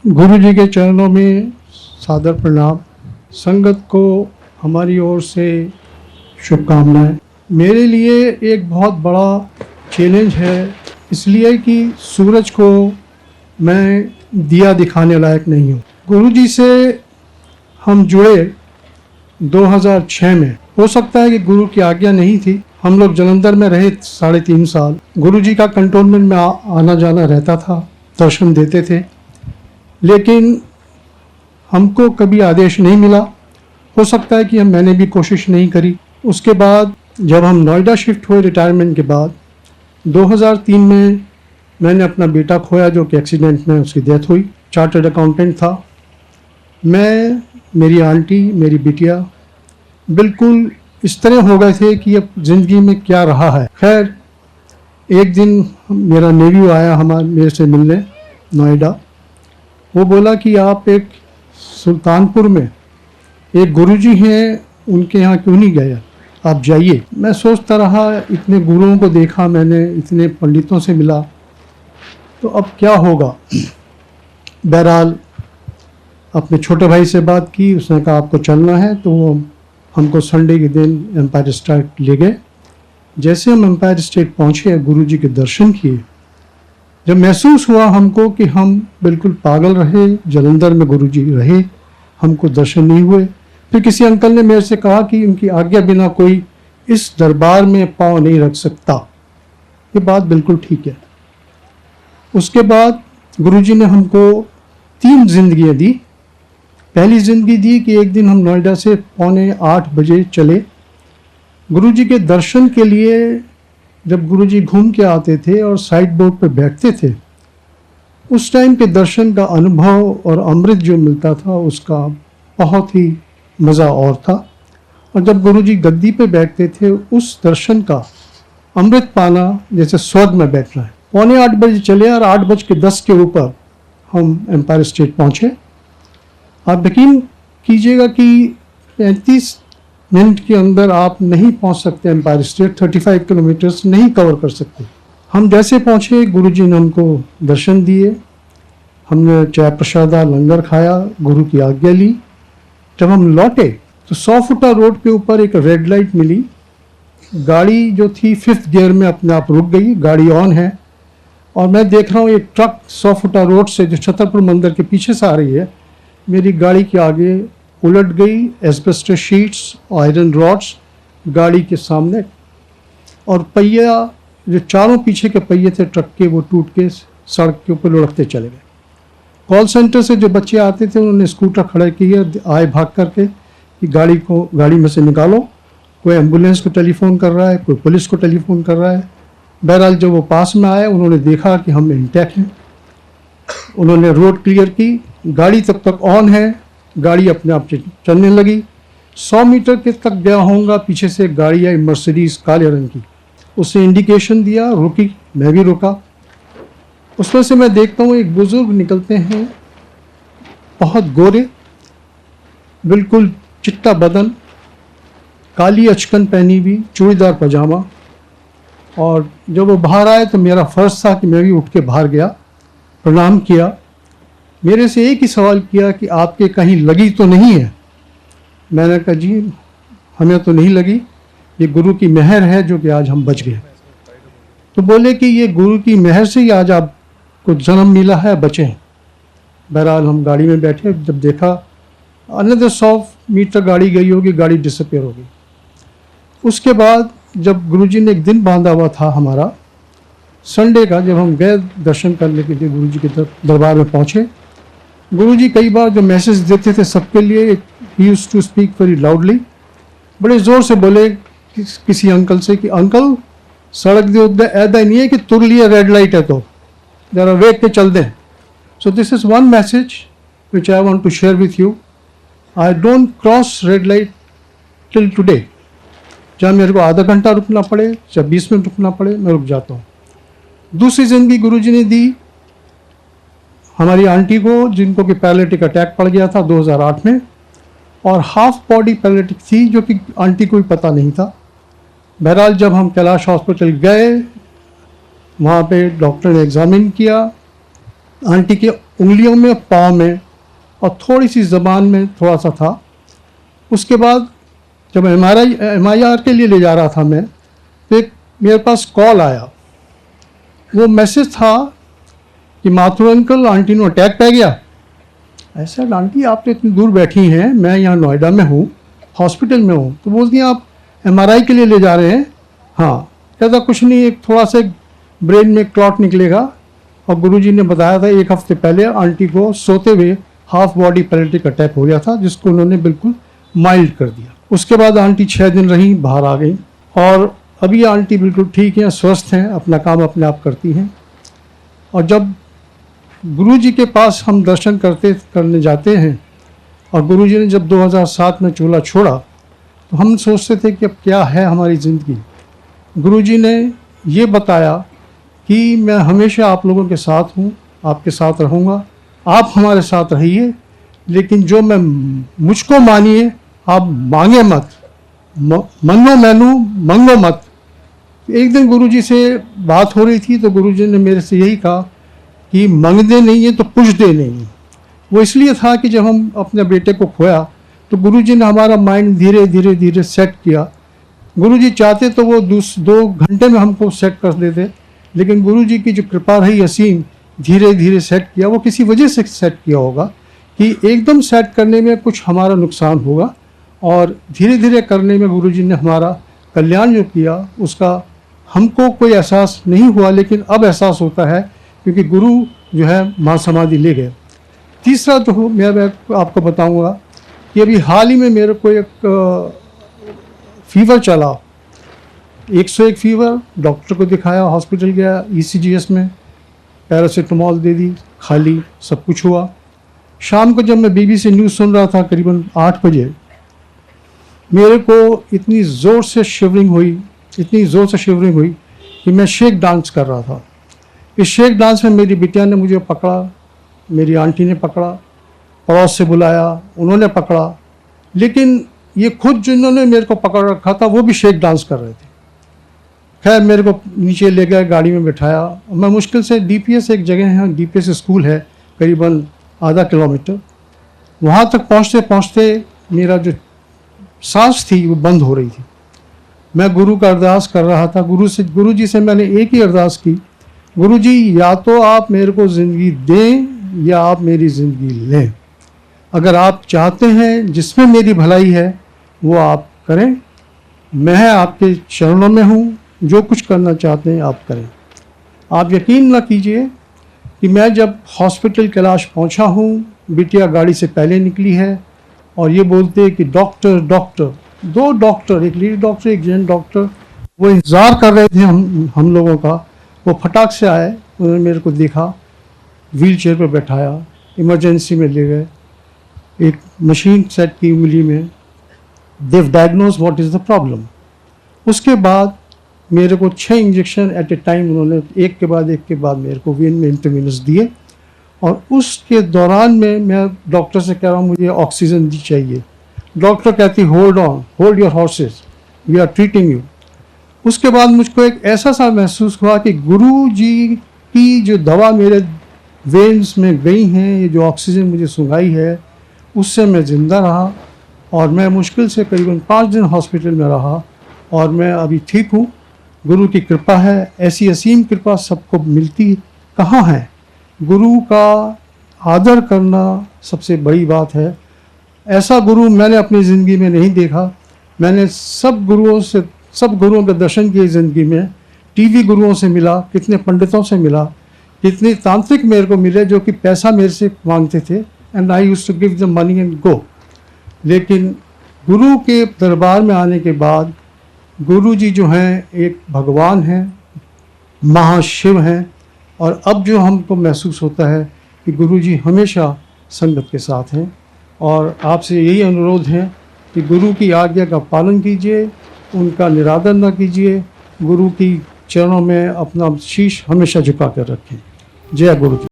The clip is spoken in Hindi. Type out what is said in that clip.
गुरु जी के चरणों में सादर प्रणाम। संगत को हमारी ओर से शुभकामनाएं। मेरे लिए एक बहुत बड़ा चैलेंज है, इसलिए कि सूरज को मैं दिया दिखाने लायक नहीं हूँ। गुरु जी से हम जुड़े 2006 में। हो सकता है कि गुरु की आज्ञा नहीं थी। हम लोग जालंधर में रहे 3.5 साल। गुरु जी का कंटोनमेंट में आना जाना रहता था, दर्शन देते थे, लेकिन हमको कभी आदेश नहीं मिला। हो सकता है कि मैंने भी कोशिश नहीं करी। उसके बाद जब हम नोएडा शिफ्ट हुए रिटायरमेंट के बाद 2003 में मैंने अपना बेटा खोया, जो कि एक्सीडेंट में उसकी डेथ हुई। चार्टर्ड अकाउंटेंट था। मैं, मेरी आंटी, मेरी बिटिया बिल्कुल इस तरह हो गए थे कि अब ज़िंदगी में क्या रहा है। खैर, एक दिन मेरा नेव्यू आया मेरे से मिलने नोएडा। वो बोला कि आप एक सुल्तानपुर में एक गुरुजी हैं, उनके यहाँ क्यों नहीं गए, आप जाइए। मैं सोचता रहा, इतने गुरुओं को देखा मैंने, इतने पंडितों से मिला, तो अब क्या होगा। बहरहाल अपने छोटे भाई से बात की, उसने कहा आपको चलना है, तो वो हमको संडे के दिन एम्पायर स्टेट ले गए। जैसे हम एम्पायर स्टेट पहुँचे, गुरुजी के दर्शन किए, जब महसूस हुआ हमको कि हम बिल्कुल पागल रहे। जालंधर में गुरुजी रहे, हमको दर्शन नहीं हुए। फिर किसी अंकल ने मेरे से कहा कि उनकी आज्ञा बिना कोई इस दरबार में पाँव नहीं रख सकता। ये बात बिल्कुल ठीक है। उसके बाद गुरुजी ने हमको 3 जिंदगियाँ दी। पहली जिंदगी दी कि एक दिन हम नोएडा से 7:45 बजे चले। गुरुजी के दर्शन के लिए जब गुरुजी घूम के आते थे और साइड बोर्ड पर बैठते थे, उस टाइम के दर्शन का अनुभव और अमृत जो मिलता था, उसका बहुत ही मज़ा और था। और जब गुरुजी गद्दी पे बैठते थे, उस दर्शन का अमृत पाना जैसे स्वर्ग में बैठना है। 7:45 बजे चले और 8:10 के ऊपर हम एम्पायर स्टेट पहुँचे। आप यकीन कीजिएगा कि 35 मिनट के अंदर आप नहीं पहुंच सकते एम्पायर स्टेट। 35 किलोमीटर्स नहीं कवर कर सकते। हम जैसे पहुंचे, गुरुजी ने हमको दर्शन दिए। हमने चाय प्रसादा लंगर खाया, गुरु की आज्ञा ली। जब हम लौटे तो 100 फुटा रोड के ऊपर एक रेड लाइट मिली। गाड़ी जो थी 5th गियर में अपने आप रुक गई, गाड़ी ऑन है, और मैं देख रहा हूँ एक ट्रक 100 फुटा रोड से, जो छतरपुर मंदिर के पीछे से आ रही है, मेरी गाड़ी के आगे उलट गई। एस्बेस्टस शीट्स, आयरन रॉड्स गाड़ी के सामने, और पहिया जो चारों पीछे के पहिए थे ट्रक के, वो टूट के सड़क के ऊपर लुढ़कते चले गए। कॉल सेंटर से जो बच्चे आते थे, उन्होंने स्कूटर खड़े किए, आए भाग करके कि गाड़ी में से निकालो। कोई एम्बुलेंस को टेलीफोन कर रहा है, कोई पुलिस को टेलीफोन कर रहा है। बहरहाल जब वो पास में आए, उन्होंने देखा कि हम इंटैक्ट हैं। उन्होंने रोड क्लियर की, गाड़ी तब तक ऑन है, गाड़ी अपने आप चलने लगी। 100 मीटर के तक गया होऊंगा, पीछे से एक गाड़ी आई, मर्सिडीज काले रंग की। उसने इंडिकेशन दिया, रुकी, मैं भी रुका। उसमें से मैं देखता हूँ एक बुजुर्ग निकलते हैं, बहुत गोरे, बिल्कुल चिट्टा बदन, काली अचकन पहनी हुई, चूड़ीदार पजामा। और जब वो बाहर आए तो मेरा फ़र्ज़ था कि मैं भी उठ के बाहर गया, प्रणाम किया। मेरे से एक ही सवाल किया कि आपके कहीं लगी तो नहीं है। मैंने कहा जी हमें तो नहीं लगी, ये गुरु की मेहर है जो कि आज हम बच गए। तो बोले कि ये गुरु की मेहर से ही आज आपको जन्म मिला है, बचे हैं। बहरहाल हम गाड़ी में बैठे, जब देखा अनदर 100 मीटर गाड़ी गई होगी, गाड़ी डिसअपेयर हो गई। उसके बाद जब गुरुजी ने एक दिन बांधा हुआ था हमारा, संडे का, जब हम गए दर्शन करने के लिए गुरुजी के दरबार में पहुँचे। गुरुजी कई बार जो मैसेज देते थे सबके लिए, he used to speak very loudly. बड़े ज़ोर से बोले किसी अंकल से कि अंकल, सड़क दे उधर ऐदा नहीं है कि तुर लिए रेड लाइट है तो ज़रा वेट के चल दें। So this is one message which I want to share with you. I don't cross red light till today. चाहे मेरे को आधा घंटा रुकना पड़े, चाहे 20 मिनट रुकना पड़े, मैं रुक जाता हूँ। दूसरी जिंदगी गुरुजी ने दी हमारी आंटी को, जिनको कि पैरालिटिक अटैक पड़ गया था 2008 में, और हाफ बॉडी पैरालिटिक थी, जो कि आंटी को भी पता नहीं था। बहरहाल जब हम कैलाश हॉस्पिटल गए, वहाँ पे डॉक्टर ने एग्जामिन किया, आंटी के उंगलियों में, पाँव में और थोड़ी सी ज़बान में थोड़ा सा था। उसके बाद जब MRI के लिए ले जा रहा था मैं, तो एक मेरे पास कॉल आया। वो मैसेज था कि माथुर अंकल, आंटी ने अटैक पै गया। ऐसा, आंटी आप तो इतनी दूर बैठी हैं, मैं यहाँ नोएडा में हूँ, हॉस्पिटल में हूँ, तो बोलती हैं आप MRI के लिए ले जा रहे हैं? हाँ। कहता कुछ नहीं, एक थोड़ा सा ब्रेन में क्लॉट निकलेगा। और गुरुजी ने बताया था 1 हफ्ते पहले आंटी को सोते हुए हाफ बॉडी पैरालिटिक अटैक हो गया था, जिसको उन्होंने बिल्कुल माइल्ड कर दिया। उसके बाद आंटी 6 दिन रही, बाहर आ गई और अभी आंटी बिल्कुल ठीक हैं, स्वस्थ हैं, अपना काम अपने आप करती हैं। और जब गुरुजी के पास हम दर्शन करने जाते हैं, और गुरुजी ने जब 2007 में चूल्हा छोड़ा, तो हम सोचते थे कि अब क्या है हमारी ज़िंदगी। गुरुजी ने ये बताया कि मैं हमेशा आप लोगों के साथ हूँ, आपके साथ रहूँगा, आप हमारे साथ रहिए, लेकिन जो मैं मुझको मानिए, आप मांगे मत, मनो मैनू मंगो मत। एक दिन गुरुजी से बात हो रही थी, तो गुरुजी ने मेरे से यही कहा कि मंगदे नहीं है तो पुछदे नहीं है। वो इसलिए था कि जब हम अपने बेटे को खोया, तो गुरुजी ने हमारा माइंड धीरे धीरे धीरे सेट किया। गुरुजी चाहते तो वो 2 घंटे में हमको सेट कर देते, लेकिन गुरुजी की जो कृपा रही असीम, धीरे धीरे सेट किया। वो किसी वजह से सेट किया होगा कि एकदम सेट करने में कुछ हमारा नुकसान होगा, और धीरे धीरे करने में गुरुजी ने हमारा कल्याण जो किया, उसका हमको कोई एहसास नहीं हुआ, लेकिन अब एहसास होता है, क्योंकि गुरु जो है महासमाधि ले गए। तीसरा जो मैं आपको बताऊंगा कि अभी हाल ही में मेरे को एक फीवर चला, 101 फीवर। डॉक्टर को दिखाया, हॉस्पिटल गया, ECGS में पैरासीटामोल दे दी, खाली, सब कुछ हुआ। शाम को जब मैं BBC न्यूज़ सुन रहा था करीबन 8 बजे, मेरे को इतनी ज़ोर से शिवरिंग हुई कि मैं शेक डांस कर रहा था। इस शेक डांस में मेरी बिटिया ने मुझे पकड़ा, मेरी आंटी ने पकड़ा, पड़ोस से बुलाया, उन्होंने पकड़ा, लेकिन ये खुद जिन्होंने मेरे को पकड़ रखा था वो भी शेक डांस कर रहे थे। खैर मेरे को नीचे ले गए, गाड़ी में बिठाया। मैं मुश्किल से DPS एक जगह है, DPS स्कूल है करीबन आधा किलोमीटर, वहाँ तक पहुँचते पहुँचते मेरा जो सांस थी वो बंद हो रही थी। मैं गुरु का अरदास कर रहा था। गुरुजी से मैंने एक ही अरदास की, गुरुजी या तो आप मेरे को ज़िंदगी दें या आप मेरी ज़िंदगी लें। अगर आप चाहते हैं जिसमें मेरी भलाई है वो आप करें, मैं आपके चरणों में हूँ, जो कुछ करना चाहते हैं आप करें। आप यकीन न कीजिए कि मैं जब हॉस्पिटल कैलाश पहुँचा हूँ, बिटिया गाड़ी से पहले निकली है और ये बोलते हैं कि डॉक्टर 2 डॉक्टर, एक लेडी डॉक्टर, एक जेंट डॉक्टर, वो इंतज़ार कर रहे थे हम लोगों का। वो फटाक से आए, उन्होंने मेरे को देखा, व्हील चेयर पर बैठाया, इमरजेंसी में ले गए, एक मशीन सेट की उंगली में, देव diagnose what is the problem. उसके बाद मेरे को 6 इंजेक्शन एट ए टाइम उन्होंने एक के बाद मेरे को वेन में इंटरवीनस दिए। और उसके दौरान में मैं डॉक्टर से कह रहा हूँ मुझे ऑक्सीजन दी चाहिए। डॉक्टर कहती hold on, hold your horses, we are treating you. उसके बाद मुझको एक ऐसा सा महसूस हुआ कि गुरु जी की जो दवा मेरे वेन्स में गई हैं, ये जो ऑक्सीजन मुझे सुंघाई है, उससे मैं ज़िंदा रहा। और मैं मुश्किल से करीबन 5 दिन हॉस्पिटल में रहा और मैं अभी ठीक हूँ। गुरु की कृपा है, ऐसी असीम कृपा सबको मिलती कहाँ है। गुरु का आदर करना सबसे बड़ी बात है। ऐसा गुरु मैंने अपनी ज़िंदगी में नहीं देखा। मैंने सब गुरुओं के दर्शन किए ज़िंदगी में। टीवी गुरुओं से मिला, कितने पंडितों से मिला, कितने तांत्रिक मेरे को मिले जो कि पैसा मेरे से मांगते थे, and I used to give the money and go. लेकिन गुरु के दरबार में आने के बाद गुरु जी जो हैं एक भगवान हैं, महाशिव हैं। और अब जो हमको महसूस होता है कि गुरु जी हमेशा संगत के साथ हैं। और आपसे यही अनुरोध है कि गुरु की आज्ञा का पालन कीजिए, उनका निरादर न कीजिए, गुरु की चरणों में अपना शीश हमेशा झुका कर रखें। जय गुरु की।